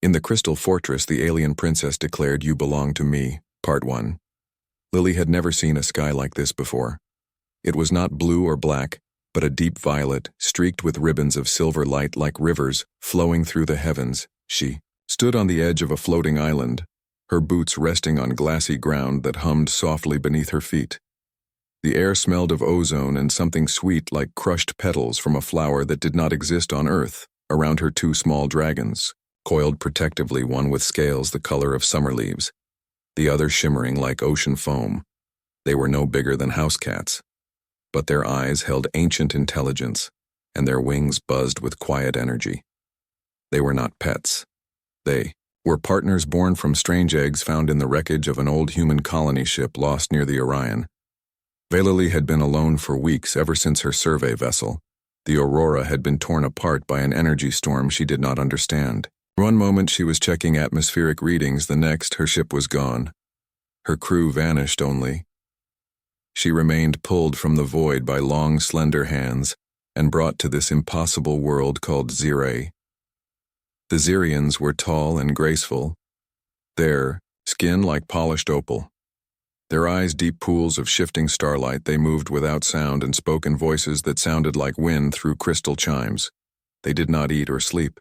In the Crystal Fortress, the alien princess declared, "You belong to me." Part 1. Lily had never seen a sky like this before. It was not blue or black, but a deep violet, streaked with ribbons of silver light like rivers flowing through the heavens. She stood on the edge of a floating island, her boots resting on glassy ground that hummed softly beneath her feet. The air smelled of ozone and something sweet like crushed petals from a flower that did not exist on Earth. Around her, two small dragons, coiled protectively, one with scales the color of summer leaves, the other shimmering like ocean foam. They were no bigger than house cats, but their eyes held ancient intelligence, and their wings buzzed with quiet energy. They were not pets. They were partners born from strange eggs found in the wreckage of an old human colony ship lost near the Orion. Lily had been alone for weeks, ever since her survey vessel, the Aurora, had been torn apart by an energy storm she did not understand. One moment she was checking atmospheric readings, the next her ship was gone. Her crew vanished only. She remained pulled from the void by long, slender hands and brought to this impossible world called Ziray. The Zirians were tall and graceful, their skin like polished opal. Their eyes deep pools of shifting starlight. They moved without sound and spoke in voices that sounded like wind through crystal chimes. They did not eat or sleep.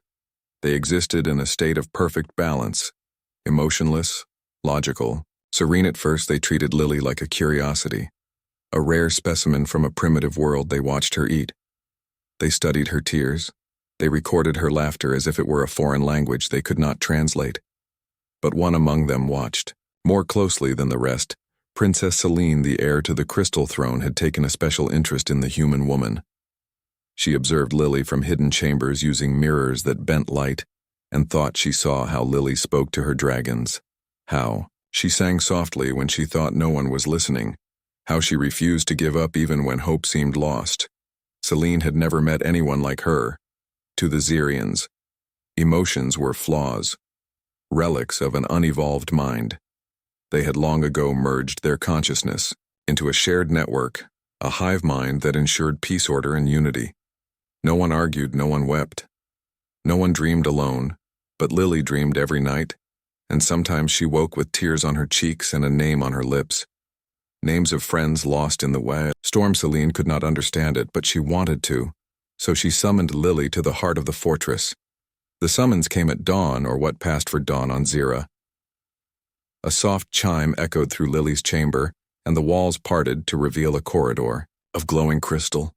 They existed in a state of perfect balance, emotionless, logical, serene. At first they treated Lily like a curiosity, a rare specimen from a primitive world. They watched her eat. They studied her tears. They recorded her laughter as if it were a foreign language they could not translate. But one among them watched, more closely than the rest. Princess Selene, the heir to the crystal throne, had taken a special interest in the human woman. She observed Lily from hidden chambers using mirrors that bent light, and thought she saw how Lily spoke to her dragons, how she sang softly when she thought no one was listening, how she refused to give up even when hope seemed lost. Selene had never met anyone like her. To the Zirians, emotions were flaws, relics of an unevolved mind. They had long ago merged their consciousness into a shared network, a hive mind that ensured peace, order, and unity. No one argued, no one wept. No one dreamed alone, but Lily dreamed every night, and sometimes she woke with tears on her cheeks and a name on her lips. Names of friends lost in the way. Selene could not understand it, but she wanted to, so she summoned Lily to the heart of the fortress. The summons came at dawn, or what passed for dawn on Zira. A soft chime echoed through Lily's chamber, and the walls parted to reveal a corridor of glowing crystal.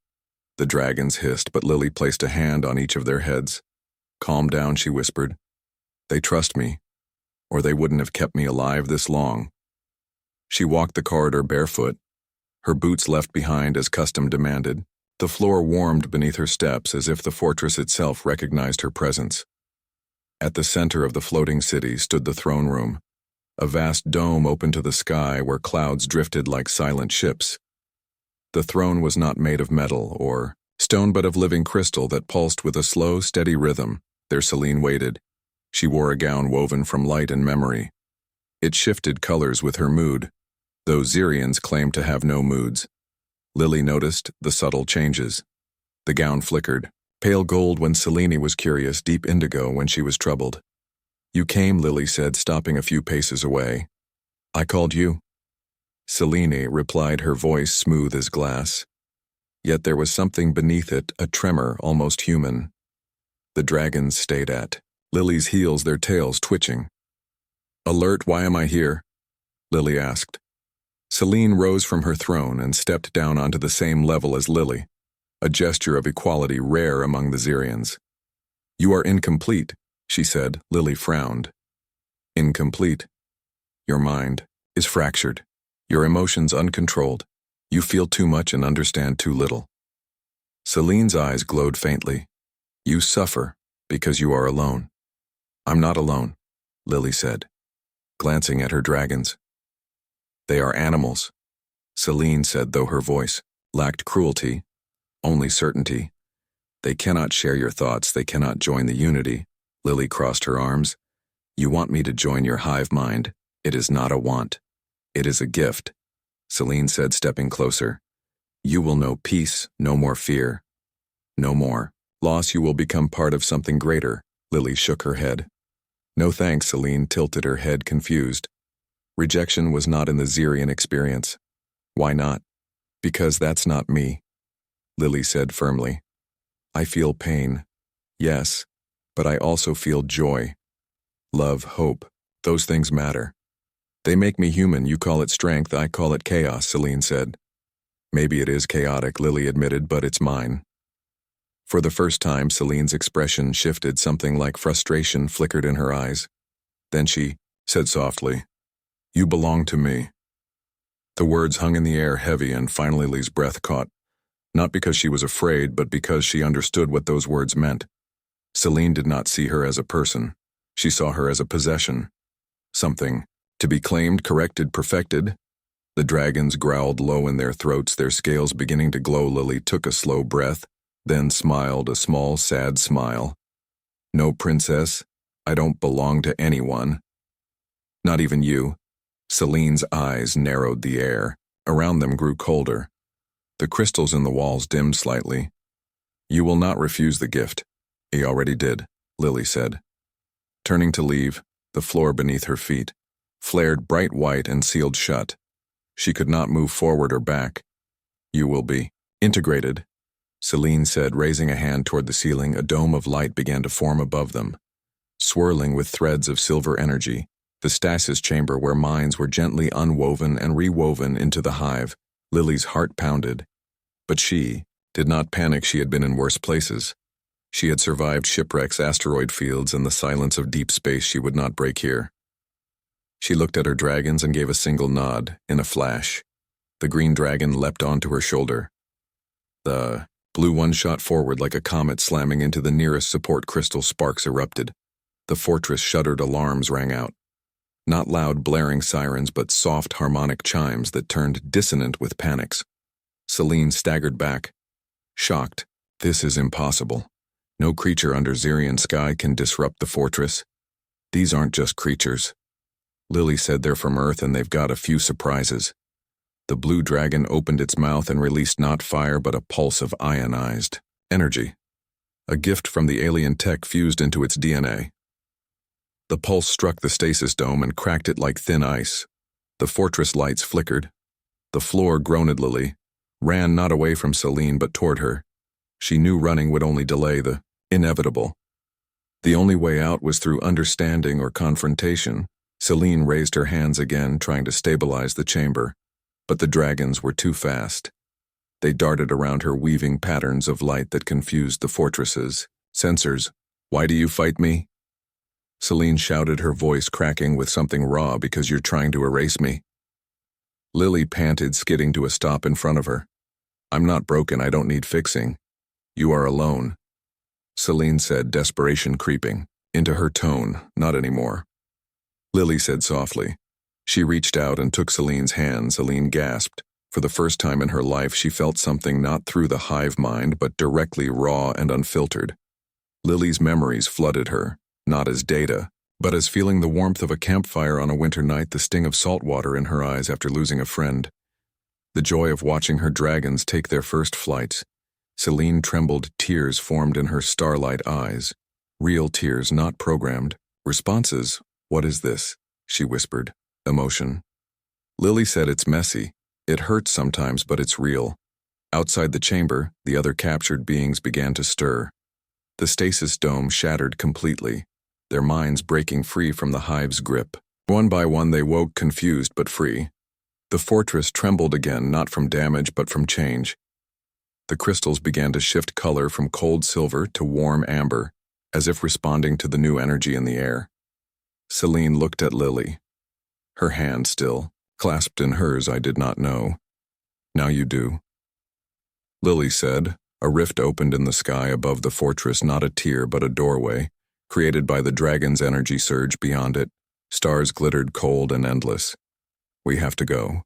The dragons hissed, but Lily placed a hand on each of their heads. "Calm down," she whispered. "They trust me, or they wouldn't have kept me alive this long." She walked the corridor barefoot, her boots left behind as custom demanded. The floor warmed beneath her steps as if the fortress itself recognized her presence. At the center of the floating city stood the throne room, a vast dome open to the sky where clouds drifted like silent ships. The throne was not made of metal or stone, but of living crystal that pulsed with a slow, steady rhythm. There Selene waited. She wore a gown woven from light and memory. It shifted colors with her mood, though Zirians claimed to have no moods. Lily noticed the subtle changes. The gown flickered, pale gold when Selene was curious, deep indigo when she was troubled. "You came," Lily said, stopping a few paces away. "I called you." Selene replied, her voice smooth as glass. Yet there was something beneath it, a tremor, almost human. The dragons stayed at Lily's heels, their tails twitching. "Alert, why am I here?" Lily asked. Selene rose from her throne and stepped down onto the same level as Lily, a gesture of equality rare among the Zirians. "You are incomplete," she said. Lily frowned. "Incomplete? Your mind is fractured, your emotions uncontrolled. You feel too much and understand too little." Selene's eyes glowed faintly. "You suffer because you are alone." "I'm not alone," Lily said, glancing at her dragons. "They are animals," Selene said, though her voice lacked cruelty, only certainty. "They cannot share your thoughts, they cannot join the unity." Lily crossed her arms. "You want me to join your hive mind. It is not a want. It is a gift," Selene said, stepping closer. "You will know peace, no more fear. No more loss. You will become part of something greater." Lily shook her head. No thanks, Celine tilted her head confused. Rejection was not in the Xerian experience. Why not? Because that's not me, Lily said firmly. I feel pain. Yes, but I also feel joy. Love, hope. Those things matter. They make me human. You call it strength, I call it chaos, Celine said. Maybe it is chaotic, Lily admitted, but it's mine. For the first time, Celine's expression shifted. Something like frustration flickered in her eyes. Then she said softly, "You belong to me." The words hung in the air heavy, and finally Lily's breath caught, not because she was afraid, but because she understood what those words meant. Celine did not see her as a person. She saw her as a possession. Something to be claimed, corrected, perfected. The dragons growled low in their throats, their scales beginning to glow. Lily took a slow breath, then smiled, a small, sad smile. "No, princess, I don't belong to anyone. Not even you." Celine's eyes narrowed the air. Around them grew colder. The crystals in the walls dimmed slightly. "You will not refuse the gift." "He already did," Lily said. Turning to leave, the floor beneath her feet flared bright white and sealed shut. She could not move forward or back. "You will be integrated," Celine said, raising a hand toward the ceiling. A dome of light began to form above them, swirling with threads of silver energy, the stasis chamber where minds were gently unwoven and rewoven into the hive. Lily's heart pounded. But she did not panic. She had been in worse places. She had survived shipwrecks, asteroid fields, and the silence of deep space. She would not break here. She looked at her dragons and gave a single nod. In a flash, the green dragon leapt onto her shoulder. The blue one shot forward like a comet, slamming into the nearest support crystal. Sparks erupted. The fortress shuddered. Alarms rang out. Not loud blaring sirens, but soft harmonic chimes that turned dissonant with panics. Celine staggered back, shocked. This is impossible. No creature under Xerian sky can disrupt the fortress. These aren't just creatures. Lily said they're from Earth, and they've got a few surprises. The blue dragon opened its mouth and released not fire but a pulse of ionized energy. A gift from the alien tech fused into its DNA. The pulse struck the stasis dome and cracked it like thin ice. The fortress lights flickered. The floor groaned. Lily ran not away from Celine but toward her. She knew running would only delay the inevitable. The only way out was through understanding or confrontation. Celine raised her hands again, trying to stabilize the chamber, but the dragons were too fast. They darted around her, weaving patterns of light that confused the fortress's sensors. "Why do you fight me?" Celine shouted, her voice cracking with something raw. "Because you're trying to erase me." Lily panted, skidding to a stop in front of her. "I'm not broken. I don't need fixing. You are alone," Celine said, desperation creeping into her tone. "Not anymore," Lily said softly. She reached out and took Celine's hand. Celine gasped. For the first time in her life, she felt something not through the hive mind, but directly raw and unfiltered. Lily's memories flooded her, not as data, but as feeling the warmth of a campfire on a winter night, the sting of salt water in her eyes after losing a friend, the joy of watching her dragons take their first flights. Celine trembled. Tears formed in her starlight eyes. Real tears, not programmed. Responses. "What is this?" she whispered. "Emotion." Lily said, "It's messy. It hurts sometimes, but it's real." Outside the chamber, the other captured beings began to stir. The stasis dome shattered completely, their minds breaking free from the hive's grip. One by one they woke, confused but free. The fortress trembled again, not from damage but from change. The crystals began to shift color from cold silver to warm amber, as if responding to the new energy in the air. Celine looked at Lily. Her hand still clasped in hers. "I did not know. Now you do," Lily said. A rift opened in the sky above the fortress, not a tear but a doorway, created by the dragon's energy surge beyond it. Stars glittered cold and endless. "We have to go,"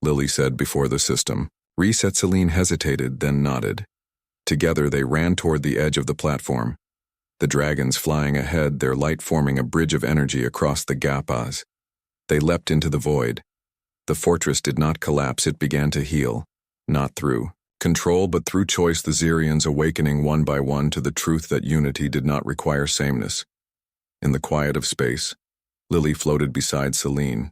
Lily said before the system. Reset. Celine hesitated, then nodded. Together they ran toward the edge of the platform. The dragons flying ahead, their light forming a bridge of energy across the gappas. They leapt into the void. The fortress did not collapse, it began to heal. Not through control, but through choice, the Xerians awakening one by one to the truth that unity did not require sameness. In the quiet of space, Lily floated beside Celine.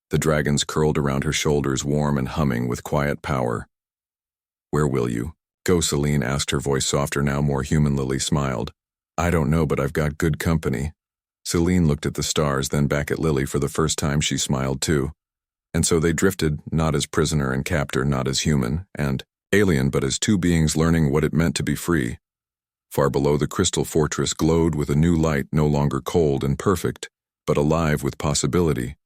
The dragons curled around her shoulders, warm and humming with quiet power. "Where will you go?" Celine asked, her voice softer now, more human. Lily smiled. "I don't know, but I've got good company." Celine looked at the stars, then back at Lily. For the first time she smiled too. And so they drifted, not as prisoner and captor, not as human and alien, but as two beings learning what it meant to be free. Far below, the crystal fortress glowed with a new light, no longer cold and perfect, but alive with possibility.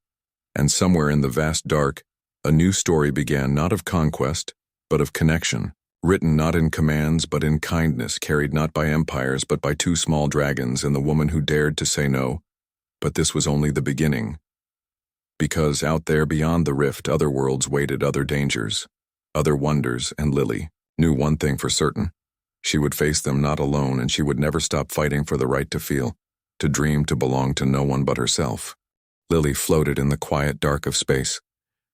And somewhere in the vast dark, a new story began, not of conquest, but of connection, written not in commands but in kindness, carried not by empires but by two small dragons and the woman who dared to say no. But this was only the beginning. Because out there beyond the rift, other worlds waited, other dangers, other wonders, and Lily knew one thing for certain. She would face them not alone, and she would never stop fighting for the right to feel, to dream, to belong to no one but herself. Lily floated in the quiet dark of space,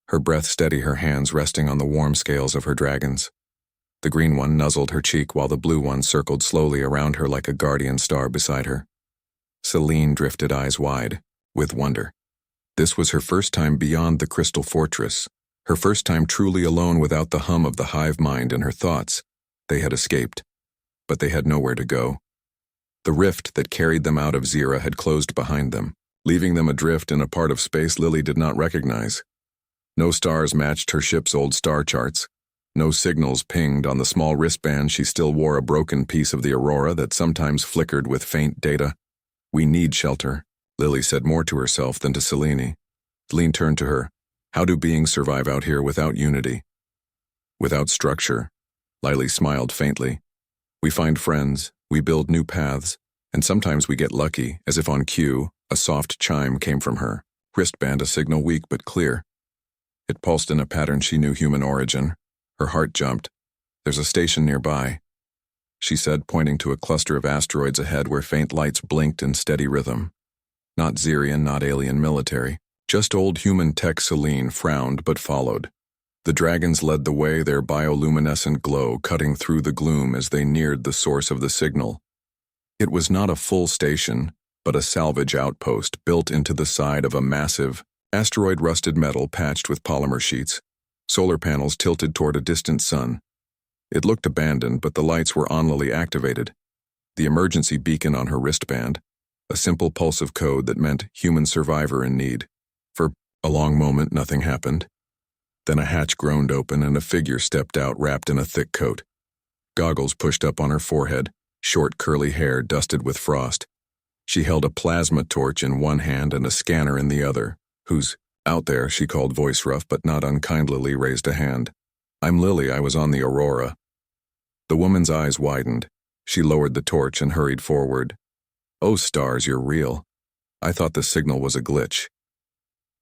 her breath steady, her hands resting on the warm scales of her dragons. The green one nuzzled her cheek while the blue one circled slowly around her like a guardian star beside her. Celine drifted, eyes wide, with wonder. This was her first time beyond the crystal fortress, her first time truly alone without the hum of the hive mind and her thoughts. They had escaped, but they had nowhere to go. The rift that carried them out of Zira had closed behind them, leaving them adrift in a part of space Lily did not recognize. No stars matched her ship's old star charts. No signals pinged on the small wristband she still wore, a broken piece of the aurora that sometimes flickered with faint data. "We need shelter," Lily said, more to herself than to Celine. Celine turned to her. "How do beings survive out here without unity? Without structure?" Lily smiled faintly. "We find friends, we build new paths, and sometimes we get lucky." As if on cue, a soft chime came from her wristband, a signal weak but clear. It pulsed in a pattern she knew, human origin. Her heart jumped. "There's a station nearby," she said, pointing to a cluster of asteroids ahead where faint lights blinked in steady rhythm. Not Zirian, not alien military, just old human tech. Celine frowned but followed. The dragons led the way, their bioluminescent glow cutting through the gloom as they neared the source of the signal. It was not a full station, but a salvage outpost built into the side of a massive, asteroid-rusted metal patched with polymer sheets, solar panels tilted toward a distant sun. It looked abandoned, but the lights were on. Lily activated the emergency beacon on her wristband, a simple pulse of code that meant human survivor in need. For a long moment, nothing happened. Then a hatch groaned open and a figure stepped out, wrapped in a thick coat. Goggles pushed up on her forehead, short curly hair dusted with frost. She held a plasma torch in one hand and a scanner in the other. "Who's out there?" she called, voice rough but not unkindly. Raised a hand. "I'm Lily, I was on the Aurora." The woman's eyes widened. She lowered the torch and hurried forward. "Oh stars, you're real. I thought the signal was a glitch."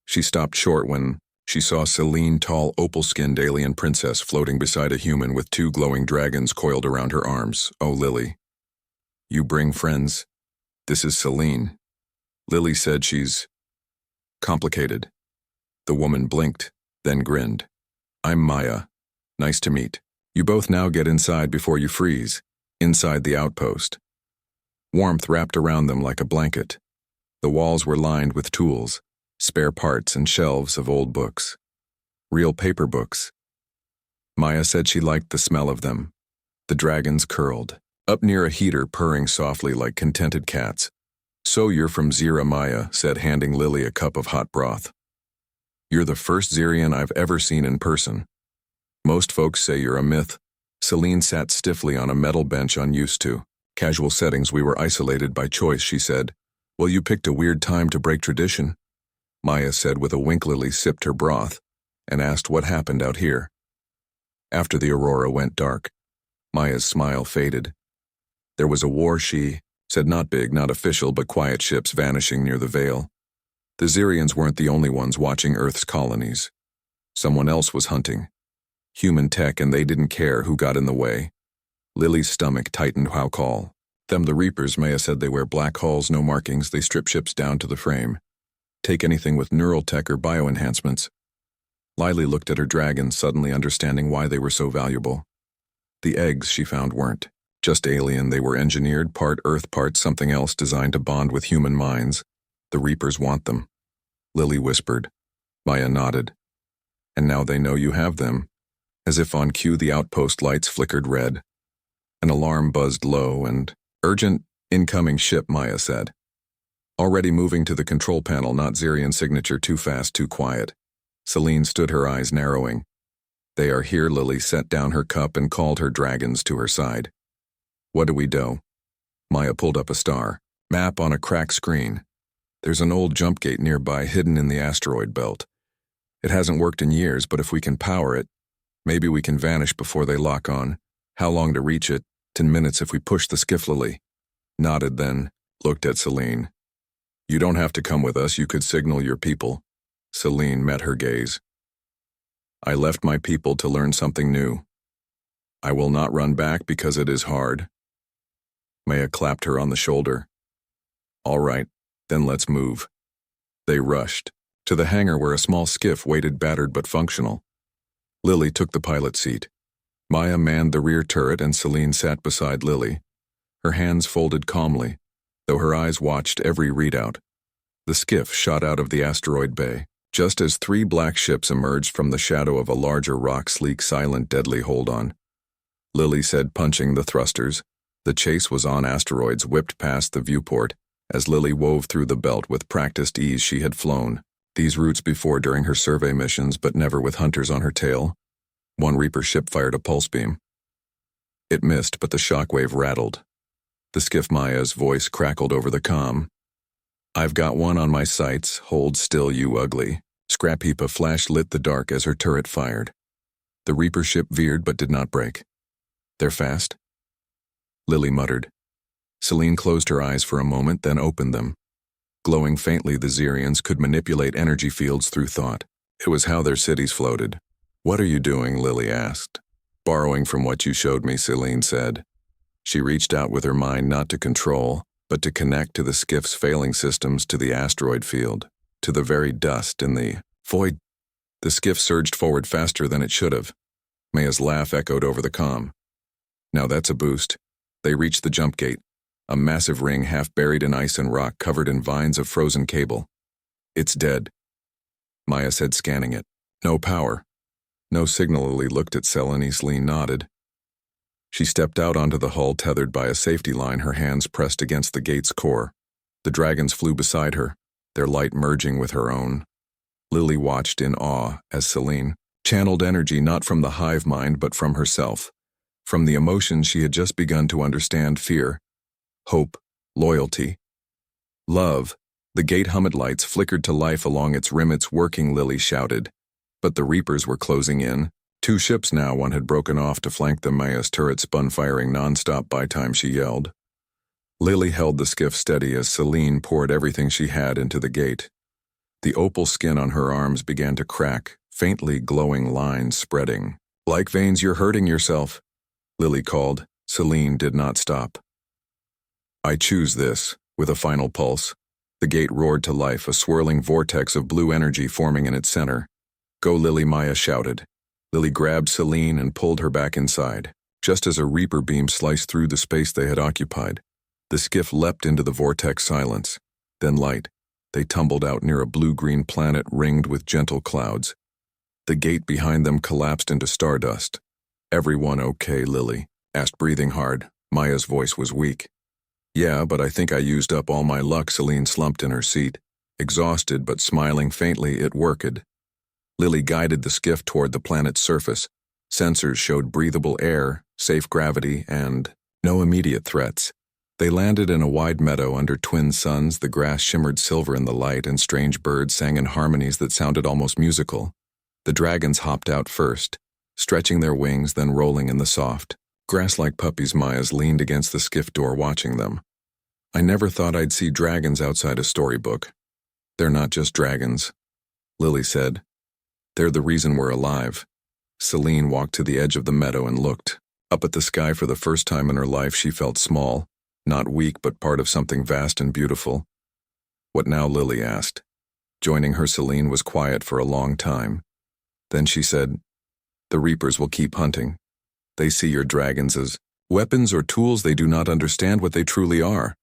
She stopped short when she saw Celine, tall, opal-skinned alien princess floating beside a human with two glowing dragons coiled around her arms. "Oh, Lily. You bring friends?" "This is Celine." Lily said, "She's complicated." The woman blinked, then grinned. "I'm Maya. Nice to meet. You both now get inside before you freeze." Inside the outpost. Warmth wrapped around them like a blanket. The walls were lined with tools, spare parts, and shelves of old books. Real paper books. Maya said she liked the smell of them. The dragons curled up near a heater, purring softly like contented cats. "So you're from Zira," Maya said, handing Lily a cup of hot broth. "You're the first Zirian I've ever seen in person. Most folks say you're a myth." Celine sat stiffly on a metal bench, unused to casual settings. "We were isolated by choice," she said. "Well, you picked a weird time to break tradition," Maya said with a wink. Lily sipped her broth and asked what happened out here. "After the Aurora went dark." Maya's smile faded. "There was a war," she said, "not big, not official, but quiet ships vanishing near the Veil. The Zirians weren't the only ones watching Earth's colonies. Someone else was hunting. Human tech, and they didn't care who got in the way." Lily's stomach tightened. "How call them the Reapers?" Maya said. "They wear black hulls, no markings. They strip ships down to the frame. Take anything with neural tech or bioenhancements." Lily looked at her dragons, suddenly understanding why they were so valuable. The eggs, she found, weren't. Just alien, they were engineered, part Earth, part something else designed to bond with human minds. The Reapers want them. Lily whispered. Maya nodded. And now they know you have them. As if on cue, the outpost lights flickered red. An alarm buzzed low and, urgent, incoming ship, Maya said. Already moving to the control panel, not Zirian signature, too fast, too quiet. Celine stood, her eyes narrowing. They are here, Lily set down her cup and called her dragons to her side. What do we do? Maya pulled up a star map on a cracked screen. There's an old jump gate nearby, hidden in the asteroid belt. It hasn't worked in years, but if we can power it, maybe we can vanish before they lock on. How long to reach it? 10 minutes if we push the skiff. Lily nodded, then looked at Celine. You don't have to come with us, you could signal your people. Celine met her gaze. I left my people to learn something new. I will not run back because it is hard. Maya clapped her on the shoulder. All right, then let's move. They rushed to the hangar where a small skiff waited, battered but functional. Lily took the pilot seat. Maya manned the rear turret and Celine sat beside Lily, her hands folded calmly, though her eyes watched every readout. The skiff shot out of the asteroid bay, just as 3 black ships emerged from the shadow of a larger rock, sleek, silent, deadly. Hold on, Lily said, punching the thrusters. The chase was on. Asteroids whipped past the viewport as Lily wove through the belt with practiced ease. She had flown these routes before during her survey missions, but never with hunters on her tail. One Reaper ship fired a pulse beam. It missed, but the shockwave rattled. The skiff, Maya's voice crackled over the comm. I've got one on my sights. Hold still, you ugly. Scrap heap. A flash lit the dark as her turret fired. The Reaper ship veered but did not break. They're fast, Lily muttered. Celine closed her eyes for a moment, then opened them. Glowing faintly, the Zirians could manipulate energy fields through thought. It was how their cities floated. What are you doing? Lily asked. Borrowing from what you showed me, Celine said. She reached out with her mind, not to control, but to connect to the skiff's failing systems, to the asteroid field, to the very dust in the void. The skiff surged forward faster than it should have. Maya's laugh echoed over the comm. Now that's a boost. They reached the jump gate, a massive ring half buried in ice and rock, covered in vines of frozen cable. It's dead, Maya said, scanning it. No power. No signal. Lily looked at Celine. Celine nodded. She stepped out onto the hull, tethered by a safety line, her hands pressed against the gate's core. The dragons flew beside her, their light merging with her own. Lily watched in awe as Celine channeled energy not from the hive mind but from herself, from the emotions she had just begun to understand: fear, hope, loyalty, love. The gate hummed, lights flickered to life along its rim. It's working, Lily shouted. But the Reapers were closing in. 2 ships now. One had broken off to flank them. Maya's turret spun, firing non-stop by time she yelled. Lily held the skiff steady as Celine poured everything she had into the gate. The opal skin on her arms began to crack, faintly glowing lines spreading. Like veins. You're hurting yourself, Lily called. Celine did not stop. I choose this. With a final pulse, the gate roared to life, a swirling vortex of blue energy forming in its center. Go, Lily, Maya shouted. Lily grabbed Celine and pulled her back inside. Just as a Reaper beam sliced through the space they had occupied, the skiff leapt into the vortex. Silence, then light. They tumbled out near a blue-green planet ringed with gentle clouds. The gate behind them collapsed into stardust. Everyone okay? Lily asked, breathing hard. Maya's voice was weak. Yeah, but I think I used up all my luck. Celine slumped in her seat, exhausted but smiling faintly. It worked. Lily guided the skiff toward the planet's surface. Sensors showed breathable air, safe gravity, and no immediate threats. They landed in a wide meadow under twin suns. The grass shimmered silver in the light, and strange birds sang in harmonies that sounded almost musical. The dragons hopped out first, stretching their wings, then rolling in the soft grass like puppies. Maya leaned against the skiff door, watching them. I never thought I'd see dragons outside a storybook. They're not just dragons, Lily said. They're the reason we're alive. Celine walked to the edge of the meadow and looked up at the sky. For the first time in her life, she felt small, not weak, but part of something vast and beautiful. What now? Lily asked. Joining her, Celine was quiet for a long time. Then she said, the Reapers will keep hunting. They see your dragons as Weapons or tools they do not understand what they truly are.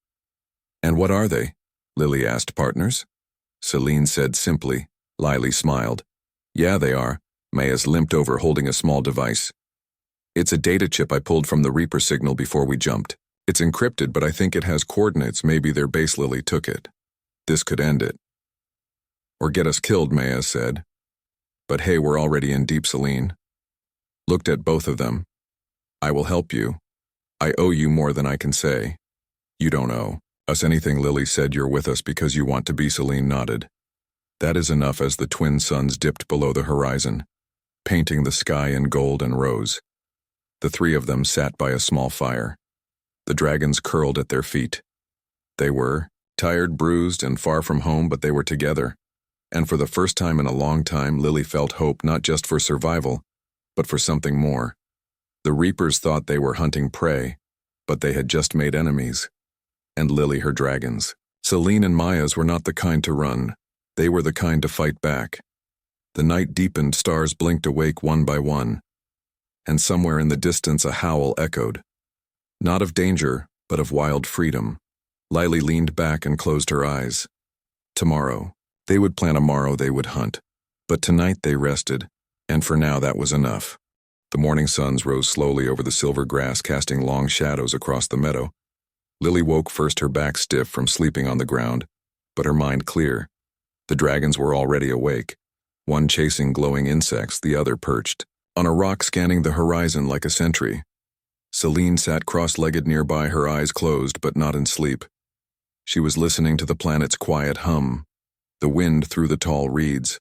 And what are they? Lily asked partners. Celine said simply. Lily smiled. Yeah, they are. Mayas limped over holding a small device. It's a data chip I pulled from the Reaper signal before we jumped. It's encrypted, but I think it has coordinates. Maybe their base. Lily took it. This could end it. Or get us killed, Maya said. But hey, we're already in deep. Celine looked at both of them. I will help you. I owe you more than I can say. You don't owe us anything. Lily said. You're with us because you want to be. Celine nodded. That is enough. As the twin suns dipped below the horizon, painting the sky in gold and rose. The three of them sat by a small fire. The dragons curled at their feet. They were tired, bruised, and far from home, but they were together. And for the first time in a long time, Lily felt hope, not just for survival, but for something more. The Reapers thought they were hunting prey, but they had just made enemies. And Lily her dragons. Celine and Maya's were not the kind to run. They were the kind to fight back. The night deepened, stars blinked awake one by one. And somewhere in the distance a howl echoed. Not of danger, but of wild freedom. Lily leaned back and closed her eyes. Tomorrow. They would plan a morrow they would hunt. But tonight they rested, and for now that was enough. The morning suns rose slowly over the silver grass, casting long shadows across the meadow. Lily woke first, her back stiff from sleeping on the ground, but her mind clear. The dragons were already awake, one chasing glowing insects, the other perched on a rock scanning the horizon like a sentry. Celine sat cross-legged nearby, her eyes closed but not in sleep. She was listening to the planet's quiet hum, the wind through the tall reeds,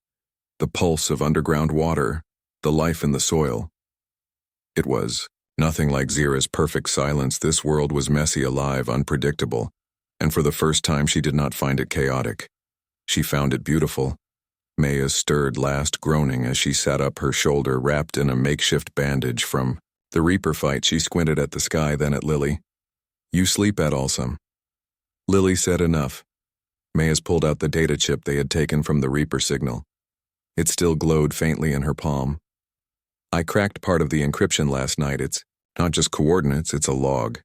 the pulse of underground water, the life in the soil. It was nothing like Zira's perfect silence. This world was messy, alive, unpredictable, and for the first time she did not find it chaotic. She found it beautiful. Maya stirred last, groaning as she sat up, her shoulder wrapped in a makeshift bandage from the Reaper fight. She squinted at the sky, then at Lily. You sleep at Alsam. Lily said enough. Maya's pulled out the data chip they had taken from the Reaper signal. It still glowed faintly in her palm. I cracked part of the encryption last night. It's not just coordinates, it's a log.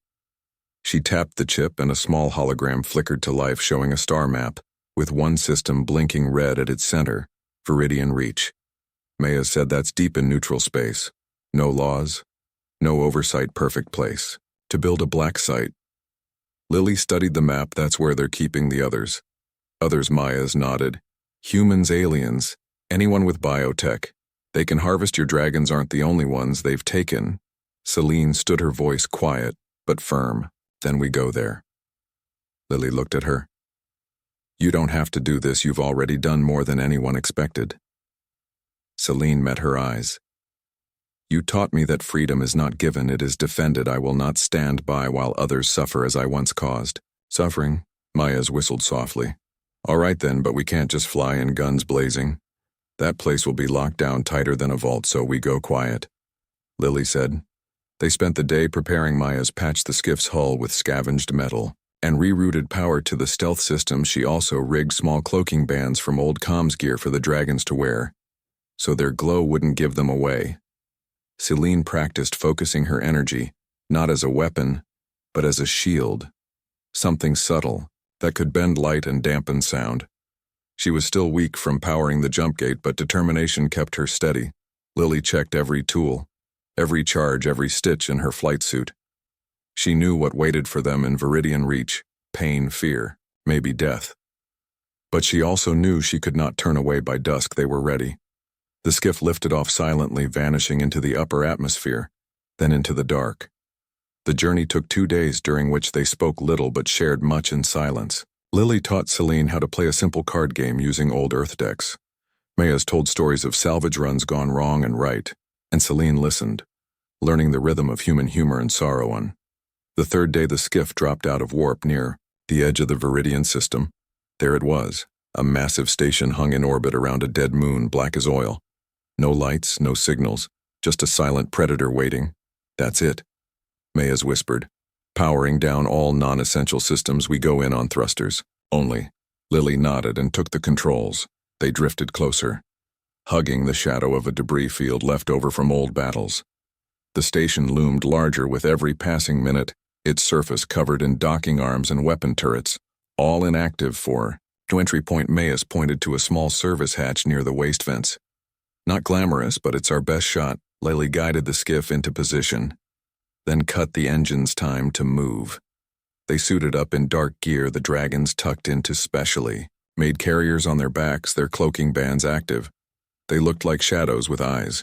She tapped the chip and a small hologram flickered to life, showing a star map, with one system blinking red at its center, Viridian Reach. Maya said that's deep in neutral space. No laws, no oversight, perfect place to build a black site. Lily studied the map. That's where they're keeping the others. Others, Maya's nodded. Humans, aliens, anyone with biotech. They can harvest. Your dragons aren't the only ones they've taken. Celine stood, her voice quiet but firm. Then we go there. Lily looked at her. You don't have to do this. You've already done more than anyone expected. Celine met her eyes. You taught me that freedom is not given, it is defended. I will not stand by while others suffer as I once caused. Suffering? Maya's whistled softly. All right then, but we can't just fly in, guns blazing. That place will be locked down tighter than a vault, so we go quiet. Lily said. They spent the day preparing. Maya's patched the skiff's hull with scavenged metal and rerouted power to the stealth system. She also rigged small cloaking bands from old comms gear for the dragons to wear, so their glow wouldn't give them away. Celine practiced focusing her energy, not as a weapon, but as a shield. Something subtle that could bend light and dampen sound. She was still weak from powering the jump gate, but determination kept her steady. Lily checked every tool, every charge, every stitch in her flight suit. She knew what waited for them in Viridian Reach: pain, fear, maybe death. But she also knew she could not turn away. By dusk they were ready. The skiff lifted off silently, vanishing into the upper atmosphere, then into the dark. The journey took 2 days, during which they spoke little but shared much in silence. Lily taught Celine how to play a simple card game using old Earth decks. Maya's told stories of salvage runs gone wrong and right, and Celine listened, learning the rhythm of human humor and sorrow. The third day the skiff dropped out of warp near the edge of the Viridian system. There it was, a massive station hung in orbit around a dead moon, black as oil. No lights, no signals, just a silent predator waiting. That's it, Maya's whispered. Powering down all non-essential systems, we go in on thrusters, only. Lily nodded and took the controls. They drifted closer, hugging the shadow of a debris field left over from old battles. The station loomed larger with every passing minute, its surface covered in docking arms and weapon turrets, all inactive for to entry point. Mayus pointed to a small service hatch near the waste vents. Not glamorous, but it's our best shot. Lily guided the skiff into position, then cut the engine's time to move. They suited up in dark gear, the dragons tucked into specially made carriers on their backs, their cloaking bands active. They looked like shadows with eyes.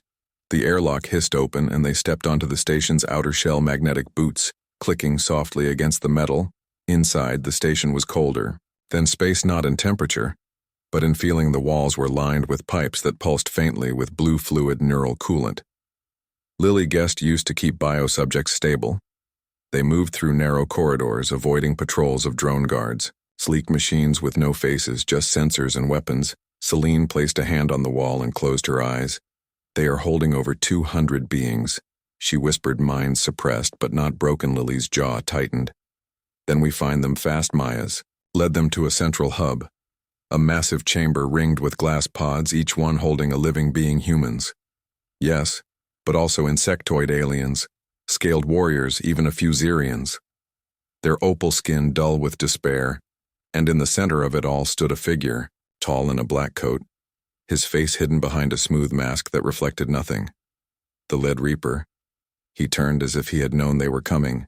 The airlock hissed open and they stepped onto the station's outer shell, magnetic boots clicking softly against the metal. Inside, the station was colder than space, not in temperature, but in feeling. The walls were lined with pipes that pulsed faintly with blue fluid neural coolant. Lily guessed used to keep biosubjects stable. They moved through narrow corridors, avoiding patrols of drone guards, sleek machines with no faces, just sensors and weapons. Celine placed a hand on the wall and closed her eyes. They are holding over 200 beings, she whispered, minds suppressed but not broken. Lily's jaw tightened. Then we find them fast. Maya's led them to a central hub, a massive chamber ringed with glass pods, each one holding a living being. Humans, yes, but also insectoid aliens, scaled warriors, even a few Xerians. Their opal skin dull with despair, and in the center of it all stood a figure, tall in a black coat, his face hidden behind a smooth mask that reflected nothing. The Lead Reaper. He turned as if he had known they were coming.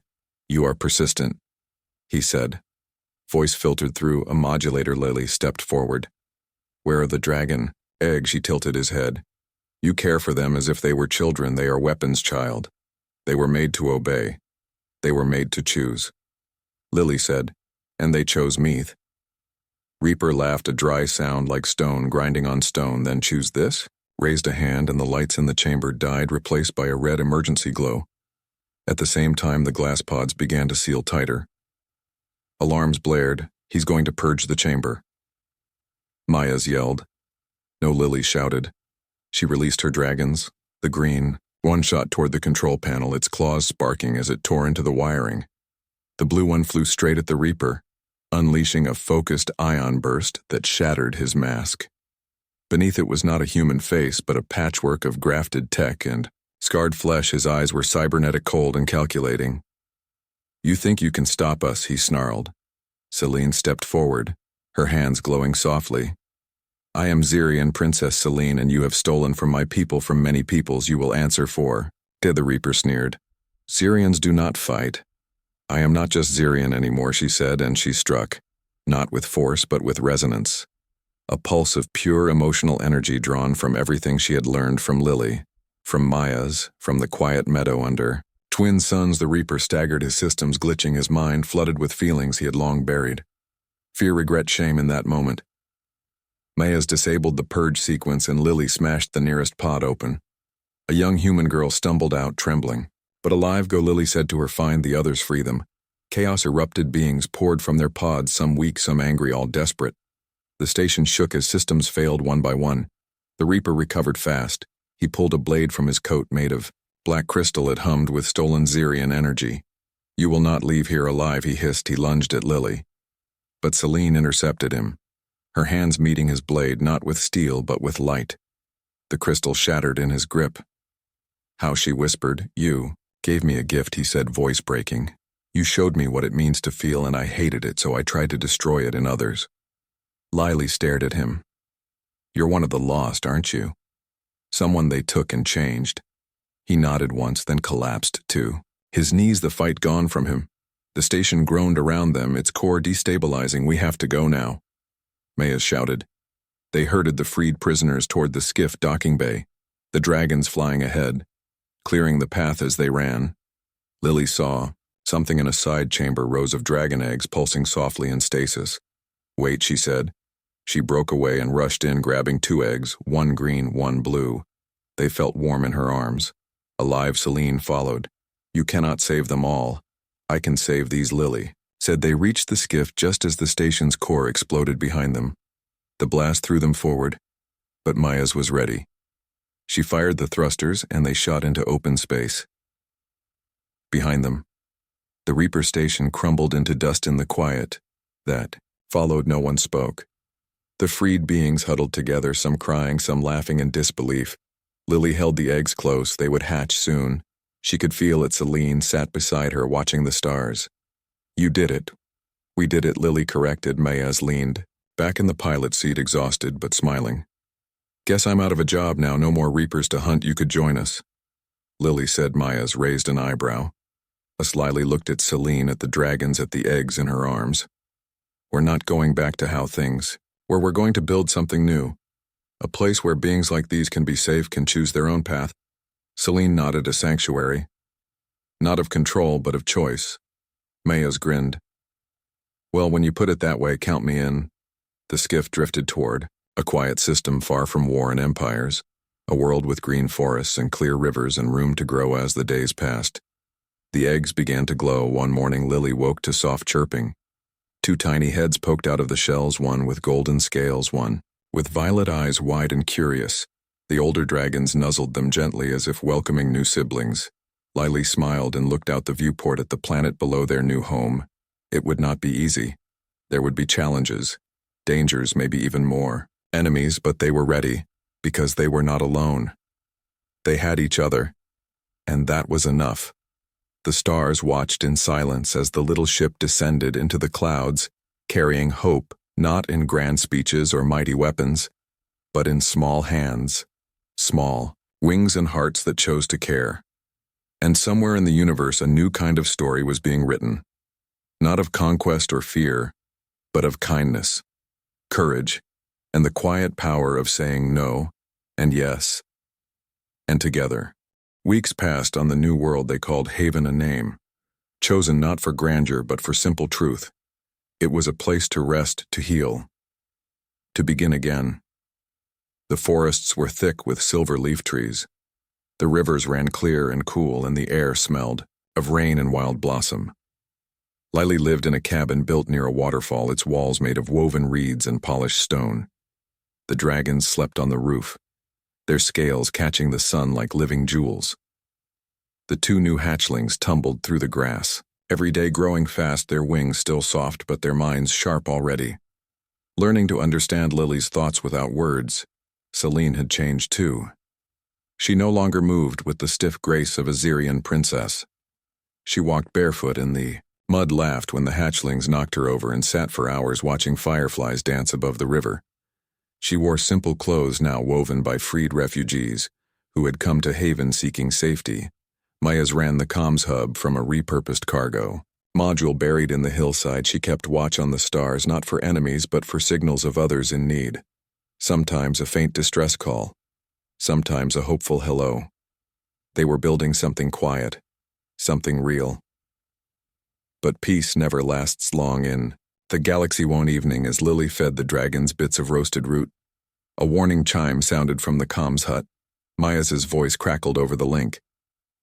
"You are persistent," he said. Voice filtered through a modulator. Lily stepped forward. "Where are the dragon egg?" She tilted his head. "You care for them as if they were children. They are weapons, child. They were made to obey. They were made to choose." Lily said, "And they chose me." Reaper laughed, a dry sound like stone grinding on stone. "Then choose this?" Raised a hand and the lights in the chamber died, replaced by a red emergency glow. At the same time, the glass pods began to seal tighter. Alarms blared. "He's going to purge the chamber." Maya's yelled. "No," Lily shouted. She released her dragons. The green one shot toward the control panel, its claws sparking as it tore into the wiring. The blue one flew straight at the Reaper, unleashing a focused ion burst that shattered his mask. Beneath it was not a human face, but a patchwork of grafted tech and scarred flesh. His eyes were cybernetic, cold and calculating. "You think you can stop us?" he snarled. Celine stepped forward, her hands glowing softly. "I am Xerian Princess Celine, and you have stolen from my people, from many peoples you will answer for." Did the Reaper sneered. "Xerians do not fight. I am not just Xerian anymore," she said, and she struck, not with force but with resonance. A pulse of pure emotional energy drawn from everything she had learned from Lily, from Maya's, from the quiet meadow under twin suns. The Reaper staggered, his systems glitching, his mind flooded with feelings he had long buried. Fear, regret, shame in that moment. Maya's disabled the purge sequence and Lily smashed the nearest pod open. A young human girl stumbled out, trembling. "But alive, go," Lily said to her. "Find the others, free them." Chaos erupted. Beings poured from their pods, some weak, some angry, all desperate. The station shook as systems failed one by one. The Reaper recovered fast. He pulled a blade from his coat made of black crystal. It hummed with stolen Xerian energy. "You will not leave here alive," he hissed. He lunged at Lily. But Celine intercepted him, her hands meeting his blade, not with steel but with light. The crystal shattered in his grip. "How," she whispered. "You gave me a gift," he said, voice breaking. "You showed me what it means to feel, and I hated it, so I tried to destroy it in others." Lily stared at him. "You're one of the lost, aren't you? Someone they took and changed." He nodded once, then collapsed too. His knees, the fight gone from him. The station groaned around them, its core destabilizing. "We have to go now," Maya shouted. They herded the freed prisoners toward the skiff docking bay, the dragons flying ahead, clearing the path as they ran. Lily saw something in a side chamber, rows of dragon eggs pulsing softly in stasis. "Wait," she said. She broke away and rushed in, grabbing 2 eggs, one green, one blue. They felt warm in her arms. Alive, Celine followed. "You cannot save them all. I can save these," Lily said. They reached the skiff just as the station's core exploded behind them. The blast threw them forward, but Maya's was ready. She fired the thrusters and they shot into open space. Behind them, the Reaper station crumbled into dust. In the quiet that followed, no one spoke. The freed beings huddled together, some crying, some laughing in disbelief. Lily held the eggs close. They would hatch soon. She could feel it. Celine sat beside her, watching the stars. You did it. We did it, Lily corrected. Mayas leaned back in the pilot seat, exhausted but smiling. Guess I'm out of a job now. No more reapers to hunt. You could join us, Lily said. Mayas raised an eyebrow. Slyly looked at Celine, at the dragons, at the eggs in her arms. We're not going back to how things were. We're going to build something new. A place where beings like these can be safe, can choose their own path. Celine nodded. A sanctuary. Not of control, but of choice. Mayas grinned. Well, when you put it that way, count me in. The skiff drifted toward a quiet system far from war and empires, a world with green forests and clear rivers and room to grow. As the days passed, the eggs began to glow. One morning, Lily woke to soft chirping. Two tiny heads poked out of the shells, one with golden scales, one with violet eyes, wide and curious. The older dragons nuzzled them gently, as if welcoming new siblings. Lily smiled and looked out the viewport at the planet below their new home. It would not be easy. There would be challenges, dangers, maybe even more, enemies, but they were ready, because they were not alone. They had each other, and that was enough. The stars watched in silence as the little ship descended into the clouds, carrying hope, not in grand speeches or mighty weapons, but in small hands, small wings and hearts that chose to care. And somewhere in the universe, a new kind of story was being written. Not of conquest or fear, but of kindness, courage, and the quiet power of saying no and yes. And together, weeks passed on the new world they called Haven, a name, chosen not for grandeur but for simple truth. It was a place to rest, to heal, to begin again. The forests were thick with silver leaf trees. The rivers ran clear and cool, and the air smelled of rain and wild blossom. Lily lived in a cabin built near a waterfall, its walls made of woven reeds and polished stone. The dragons slept on the roof, their scales catching the sun like living jewels. The two new hatchlings tumbled through the grass, every day growing fast, their wings still soft but their minds sharp already. Learning to understand Lily's thoughts without words, Celine had changed too. She no longer moved with the stiff grace of a Xerian princess. She walked barefoot in the mud, laughed when the hatchlings knocked her over, and sat for hours watching fireflies dance above the river. She wore simple clothes now woven by freed refugees who had come to Haven seeking safety. Mayas ran the comms hub from a repurposed cargo module buried in the hillside. She kept watch on the stars, not for enemies but for signals of others in need. Sometimes a faint distress call, sometimes a hopeful hello. They were building something quiet, something real. But peace never lasts long in the galaxy. One evening, as Lily fed the dragons bits of roasted root, a warning chime sounded from the comms hut. Mayas's voice crackled over the link.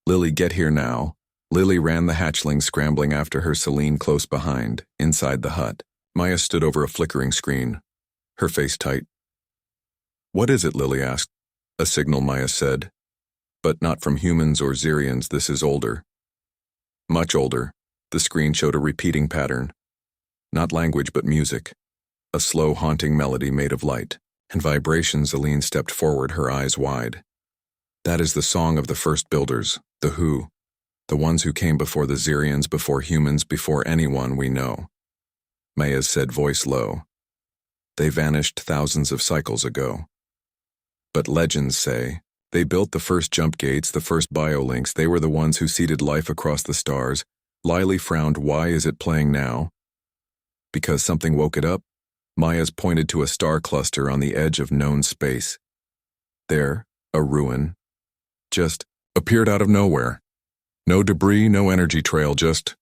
Lily, get here now. Lily ran, the hatchling scrambling after her, Celine close behind. Inside the hut, Maya stood over a flickering screen, her face tight. What is it? Lily asked. A signal, Maya said. But not from humans or Xerians. This is older. Much older. The screen showed a repeating pattern. Not language, but music. A slow, haunting melody made of light and vibration. Celine stepped forward, her eyes wide. That is the song of the first builders, the Who, the ones who came before the Xerians, before humans, before anyone we know. Maya said, voice low. They vanished thousands of cycles ago. But legends say they built the first jump gates, the first biolinks. They were the ones who seeded life across the stars. Lily frowned. Why is it playing now? Because something woke it up. Maya's pointed to a star cluster on the edge of known space. There, a ruin, just appeared out of nowhere. No debris, no energy trail, just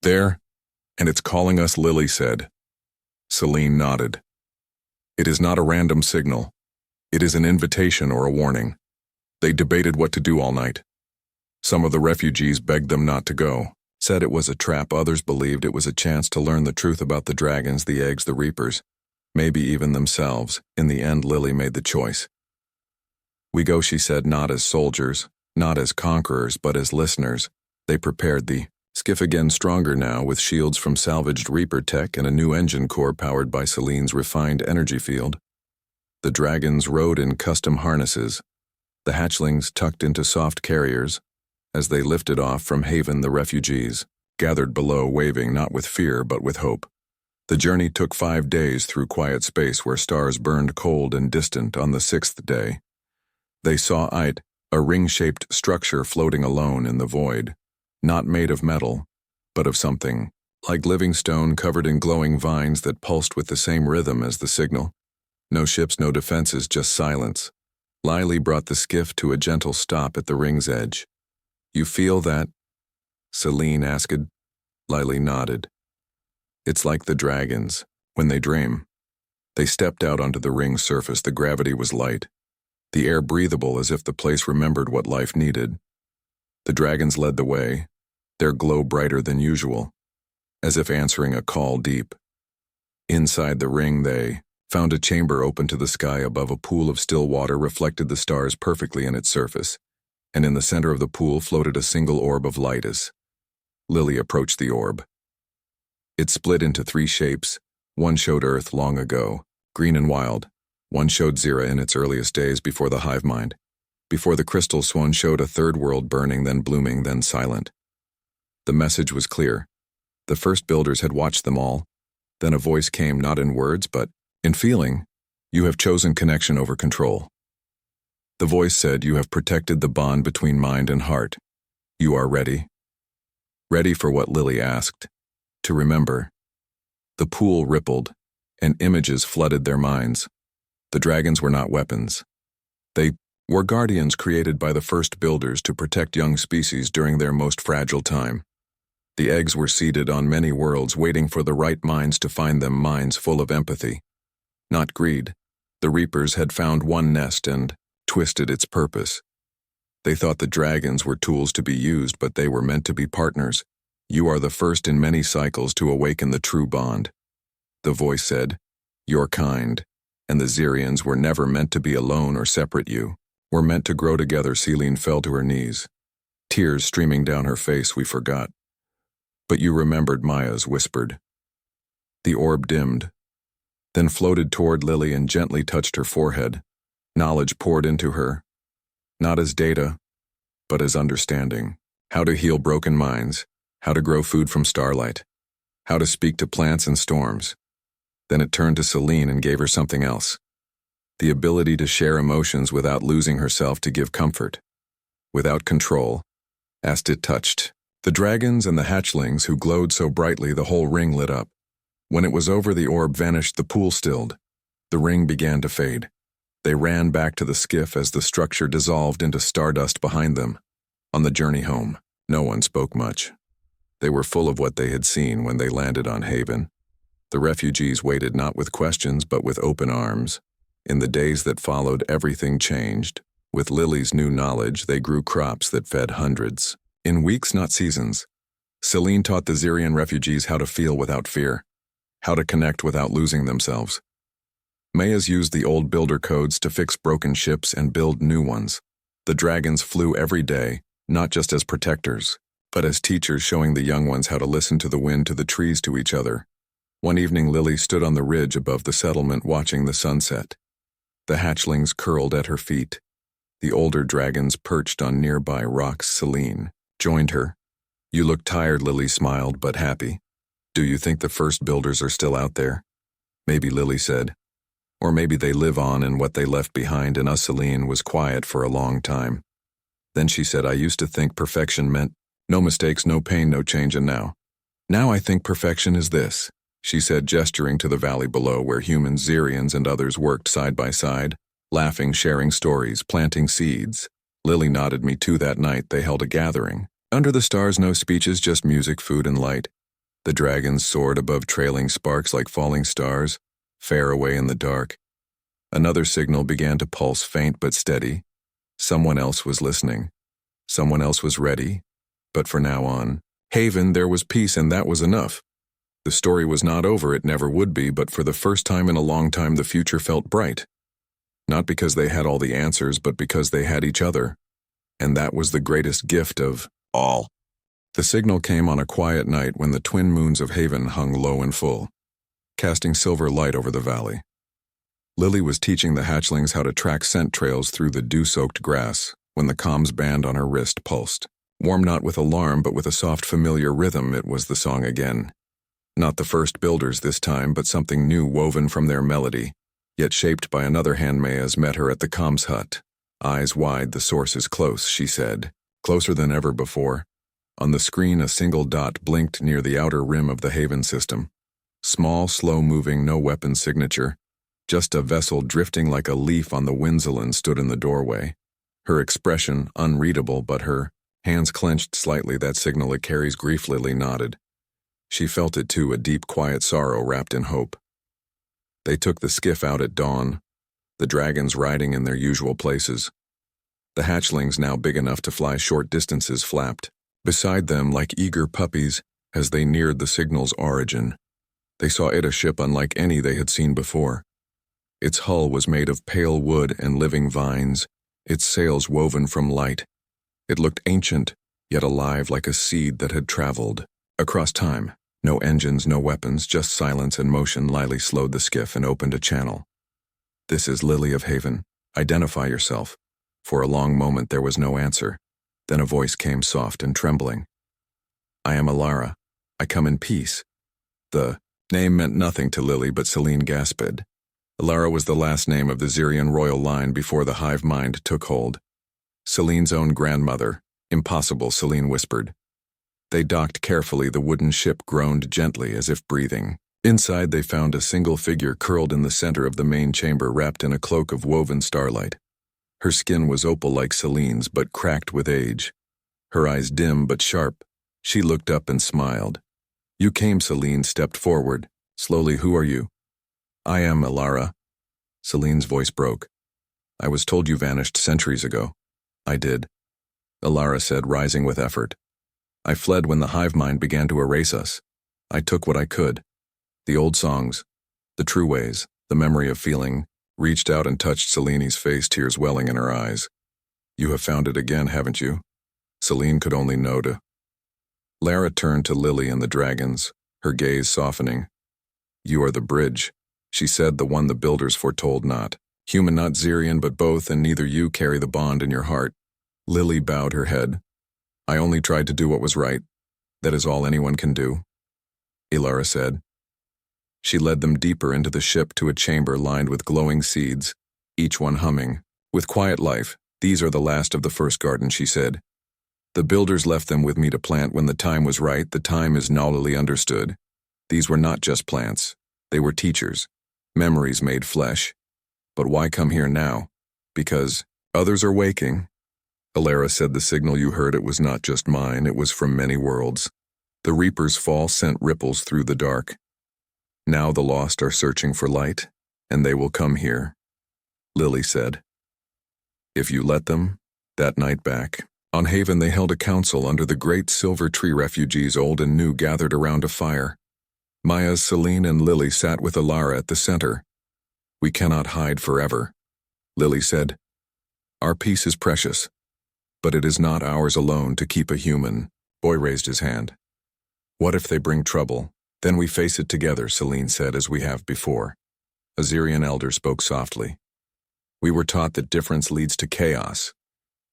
there, and it's calling us, Lily said. Celine nodded. It is not a random signal. It is an invitation or a warning. They debated what to do all night. Some of the refugees begged them not to go, said it was a trap. Others believed it was a chance to learn the truth about the dragons, the eggs, the reapers, maybe even themselves. In the end, Lily made the choice. We go, she said, not as soldiers, not as conquerors, but as listeners. They prepared the skiff again, stronger now, with shields from salvaged Reaper tech and a new engine core powered by Celine's refined energy field. The dragons rode in custom harnesses, the hatchlings tucked into soft carriers, As they lifted off from Haven, the refugees gathered below, waving not with fear but with hope. The journey took 5 days through quiet space where stars burned cold and distant. On the 6th day, they saw it, a ring-shaped structure floating alone in the void, not made of metal, but of something like living stone covered in glowing vines that pulsed with the same rhythm as the signal. No ships, no defenses, just silence. Lily brought the skiff to a gentle stop at the ring's edge. "You feel that?" Celine asked. Lily nodded. "It's like the dragons, when they dream." They stepped out onto the ring's surface. The gravity was light, the air breathable as if the place remembered what life needed. The dragons led the way, their glow brighter than usual, as if answering a call deep. Inside the ring they found a chamber open to the sky. Above, a pool of still water reflected the stars perfectly in its surface, and in the center of the pool floated a single orb of light. As Lily approached the orb, it split into 3 shapes. One showed Earth long ago, green and wild. One showed Zira in its earliest days before the hive mind. Before the crystal swan showed a third world, burning, then blooming, then silent. The message was clear. The first builders had watched them all. Then a voice came, not in words, but in feeling. "You have chosen connection over control." The voice said, "You have protected the bond between mind and heart. You are ready." Ready for what? Lily asked. To remember. The pool rippled, and images flooded their minds. The dragons were not weapons. They were guardians created by the first builders to protect young species during their most fragile time. The eggs were seeded on many worlds, waiting for the right minds to find them, minds full of empathy, not greed. The reapers had found one nest and twisted its purpose. They thought the dragons were tools to be used, but they were meant to be partners. "You are the first in many cycles to awaken the true bond." The voice said, "Your kind and the Zirians were never meant to be alone or separate. You were meant to grow together." Celine fell to her knees, tears streaming down her face. "We forgot." "But you remembered," Maya's whispered. The orb dimmed, then floated toward Lily and gently touched her forehead. Knowledge poured into her, not as data, but as understanding. How to heal broken minds, how to grow food from starlight, how to speak to plants in storms. Then it turned to Celine and gave her something else. The ability to share emotions without losing herself, to give comfort, without control. As it touched the dragons and the hatchlings who glowed so brightly, the whole ring lit up. When it was over, the orb vanished, the pool stilled. The ring began to fade. They ran back to the skiff as the structure dissolved into stardust behind them. On the journey home, no one spoke much. They were full of what they had seen when they landed on Haven. The refugees waited not with questions but with open arms. In the days that followed, everything changed. With Lily's new knowledge, they grew crops that fed hundreds. In weeks, not seasons. Celine taught the Zirian refugees how to feel without fear, how to connect without losing themselves. Maya's used the old builder codes to fix broken ships and build new ones. The dragons flew every day, not just as protectors, but as teachers, showing the young ones how to listen to the wind, to the trees, to each other. One evening, Lily stood on the ridge above the settlement watching the sunset. The hatchlings curled at her feet. The older dragons perched on nearby rocks. Celine joined her. "You look tired," Lily smiled, but happy. "Do you think the first builders are still out there?" "Maybe," Lily said. "Or maybe they live on in what they left behind in us." Celine was quiet for a long time. Then she said, "I used to think perfection meant no mistakes, no pain, no change, and now I think perfection is this," she said, gesturing to the valley below where humans, Zirians, and others worked side by side, laughing, sharing stories, planting seeds. Lily nodded. "Me too." That night they held a gathering. Under the stars, no speeches, just music, food, and light. The dragons soared above, trailing sparks like falling stars, far away in the dark. Another signal began to pulse, faint but steady. Someone else was listening. Someone else was ready. But for now on Haven, there was peace, and that was enough. The story was not over, it never would be, but for the first time in a long time the future felt bright. Not because they had all the answers, but because they had each other. And that was the greatest gift of all. The signal came on a quiet night when the twin moons of Haven hung low and full, casting silver light over the valley. Lily was teaching the hatchlings how to track scent trails through the dew-soaked grass when the comms band on her wrist pulsed. Warm not with alarm, but with a soft familiar rhythm, it was the song again. Not the first builders this time, but something new woven from their melody, yet shaped by another hand. Maya's met her at the comms hut. Eyes wide, the source is close, she said. Closer than ever before. On the screen, a single dot blinked near the outer rim of the Haven system. Small, slow-moving, no weapon signature. Just a vessel drifting like a leaf on the Winzelan stood in the doorway. Her expression, unreadable, but her hands clenched slightly. That signal it carries grief. Lily nodded. She felt it too, a deep, quiet sorrow wrapped in hope. They took the skiff out at dawn, the dragons riding in their usual places. The hatchlings, now big enough to fly short distances, flapped beside them like eager puppies as they neared the signal's origin. They saw it a ship unlike any they had seen before. Its hull was made of pale wood and living vines, its sails woven from light. It looked ancient, yet alive like a seed that had traveled across time. No engines, no weapons, just silence and motion. Lily slowed the skiff and opened a channel. This is Lily of Haven. Identify yourself. For a long moment there was no answer. Then a voice came, soft and trembling. I am Alara. I come in peace. The name meant nothing to Lily, but Celine gasped. Alara was the last name of the Xerian royal line before the hive mind took hold. Celine's own grandmother. Impossible, Celine whispered. They docked carefully. The wooden ship groaned gently as if breathing. Inside they found a single figure curled in the center of the main chamber, wrapped in a cloak of woven starlight. Her skin was opal like Celine's, but cracked with age. Her eyes dim but sharp. She looked up and smiled. You came. Celine stepped forward. Slowly. Who are you? I am Alara. Celine's voice broke. I was told you vanished centuries ago. I did. Alara said, rising with effort. I fled when the hive mind began to erase us. I took what I could. The old songs, the true ways, the memory of feeling, reached out and touched Celine's face, tears welling in her eyes. You have found it again, haven't you? Celine could only know to. Lara turned to Lily and the dragons, her gaze softening. You are the bridge, she said, the one the builders foretold, not human, not Xerian, but both, and neither you carry the bond in your heart. Lily bowed her head. I only tried to do what was right. That is all anyone can do, Alara said. She led them deeper into the ship to a chamber lined with glowing seeds, each one humming. With quiet life, these are the last of the first garden, she said. The builders left them with me to plant when the time was right. The time is gnawily understood. These were not just plants. They were teachers, memories made flesh. But why come here now? Because others are waking. Alara said, the signal you heard, it was not just mine, it was from many worlds. The Reaper's fall sent ripples through the dark. Now the lost are searching for light, and they will come here, Lily said. If you let them. That night back on Haven they held a council under the great silver tree. Refugees old and new gathered around a fire. Maya's Celine and Lily sat with Alara at the center. We cannot hide forever, Lily said. Our peace is precious, but it is not ours alone to keep a human. Boy raised his hand. What if they bring trouble? Then we face it together, Celine said, as we have before. A Xerian elder spoke softly. We were taught that difference leads to chaos,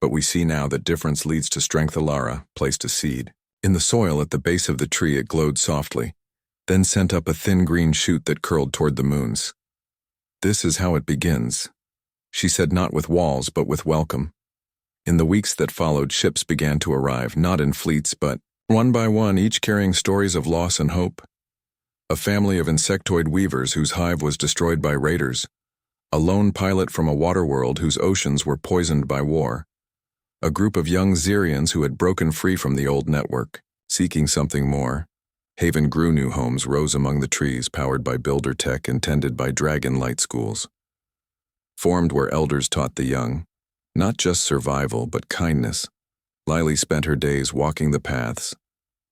but we see now that difference leads to strength. Alara placed a seed. In the soil at the base of the tree it glowed softly, then sent up a thin green shoot that curled toward the moons. This is how it begins, she said, not with walls but with welcome. In the weeks that followed, ships began to arrive, not in fleets but one by one, each carrying stories of loss and hope. A family of insectoid weavers whose hive was destroyed by raiders. A lone pilot from a water world whose oceans were poisoned by war. A group of young Xerians who had broken free from the old network, seeking something more. Haven grew. New homes rose among the trees, powered by builder tech and tended by dragon light schools. Formed where elders taught the young, not just survival but kindness. Lily spent her days walking the paths,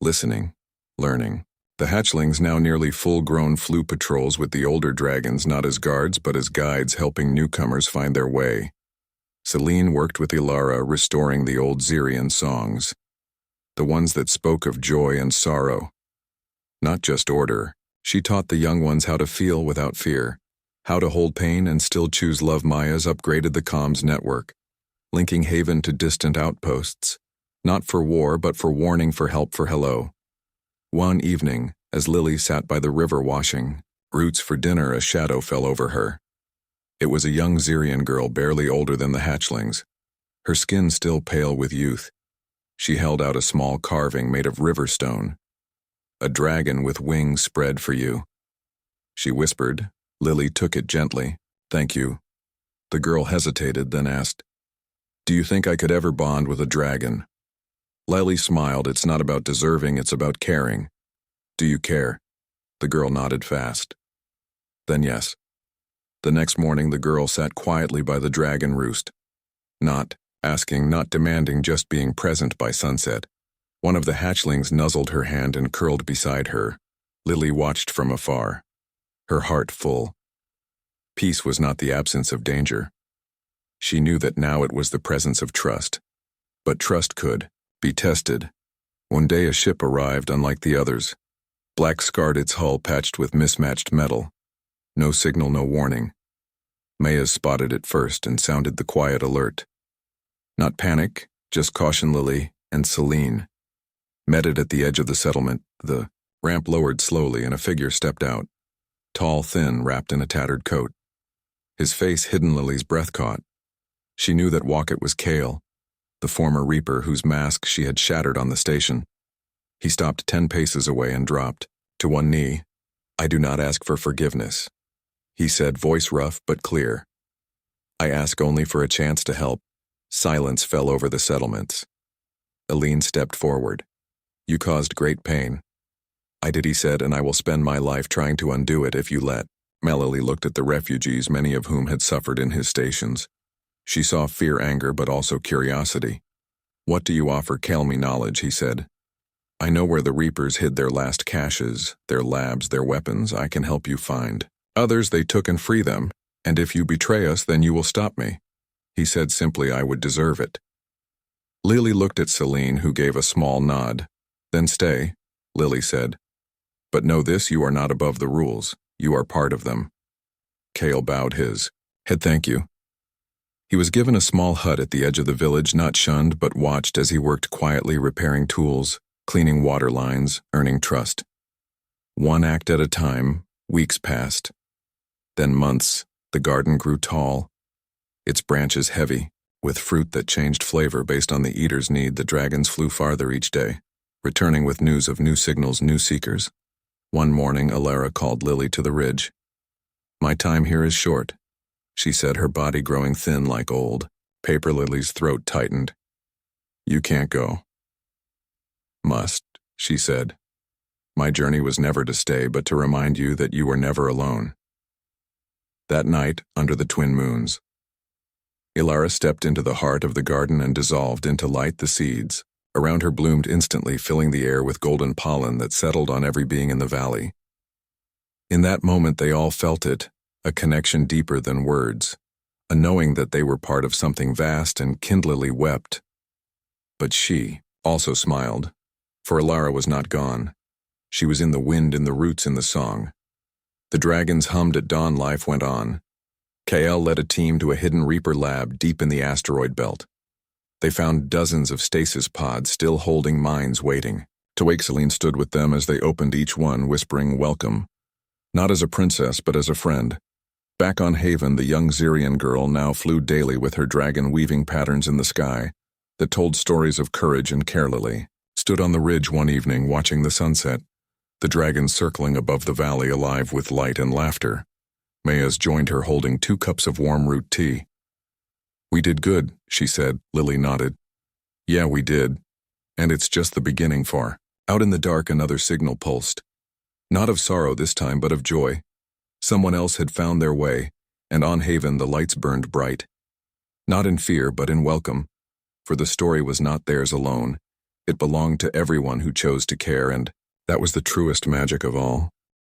listening, learning. The hatchlings, now nearly full-grown, flew patrols with the older dragons, not as guards but as guides, helping newcomers find their way. Celine worked with Alara, restoring the old Xerian songs, the ones that spoke of joy and sorrow. Not just order, she taught the young ones how to feel without fear, how to hold pain and still choose love. Maya's upgraded the comms network, linking Haven to distant outposts, Not for war, but for warning, for help, for hello. One evening, as Lily sat by the river washing roots for dinner, a shadow fell over her. It was a young Xerian girl barely older than the hatchlings, her skin still pale with youth. She held out a small carving made of river stone. A dragon with wings spread for you. She whispered. Lily took it gently. Thank you. The girl hesitated, then asked, Do you think I could ever bond with a dragon? Lily smiled. It's not about deserving, it's about caring. Do you care? The girl nodded fast. Then yes. The next morning the girl sat quietly by the dragon roost. Not asking, not demanding, just being present by sunset. One of the hatchlings nuzzled her hand and curled beside her. Lily watched from afar, her heart full. Peace was not the absence of danger. She knew that now it was the presence of trust. But trust could be tested. One day a ship arrived unlike the others. Black scarred its hull patched with mismatched metal. No signal, no warning. Maya spotted it first and sounded the quiet alert. Not panic, just caution. Lily and Celine met it at the edge of the settlement. The ramp lowered slowly and a figure stepped out. Tall, thin, wrapped in a tattered coat. His face hidden. Lily's breath caught. She knew that Walkett was Kale, the former Reaper whose mask she had shattered on the station. He stopped 10 paces away and dropped to one knee. I do not ask for forgiveness, he said, voice rough but clear. I ask only for a chance to help. Silence fell over the settlements. Aline stepped forward. You caused great pain. I did, he said, and I will spend my life trying to undo it if you let. Melily looked at the refugees, many of whom had suffered in his stations. She saw fear, anger, but also curiosity. What do you offer? Tell me knowledge, he said. I know where the Reapers hid their last caches, their labs, their weapons. I can help you find. Others they took and free them, and if you betray us, then you will stop me. He said simply, I would deserve it. Lily looked at Celine, who gave a small nod. Then stay, Lily said. But know this, you are not above the rules. You are part of them. Kale bowed his head. Thank you. He was given a small hut at the edge of the village, not shunned but watched as he worked quietly, repairing tools, cleaning water lines, earning trust. One act at a time, weeks passed. Then months. The garden grew tall, its branches heavy, with fruit that changed flavor based on the eater's need. The dragons flew farther each day, returning with news of new signals, new seekers. One morning, Alara called Lily to the ridge. My time here is short, she said, her body growing thin like old. Paper Lily's throat tightened. You can't go. Must, she said. My journey was never to stay, but to remind you that you were never alone. That night, under the twin moons, Ilara stepped into the heart of the garden and dissolved into light. The seeds around her bloomed instantly, filling the air with golden pollen that settled on every being in the valley. In that moment they all felt it, a connection deeper than words, a knowing that they were part of something vast, and Kindlily wept. But she also smiled, for Ilara was not gone. She was in the wind, in the roots, in the song. The dragons hummed at dawn. Life went on. Kael led a team to a hidden Reaper lab deep in the asteroid belt. They found dozens of stasis pods still holding minds waiting. Tawake Celine stood with them as they opened each one, whispering welcome. Not as a princess, but as a friend. Back on Haven, the young Xerian girl now flew daily with her dragon, weaving patterns in the sky that told stories of courage and care. Lily stood on the ridge one evening watching the sunset, the dragons circling above the valley, alive with light and laughter. Maya's joined her, holding 2 cups of warm root tea. We did good, she said. Lily nodded. Yeah, we did. And it's just the beginning. Far out in the dark, another signal pulsed. Not of sorrow this time, but of joy. Someone else had found their way, and on Haven the lights burned bright. Not in fear, but in welcome, for the story was not theirs alone. It belonged to everyone who chose to care, and that was the truest magic of all.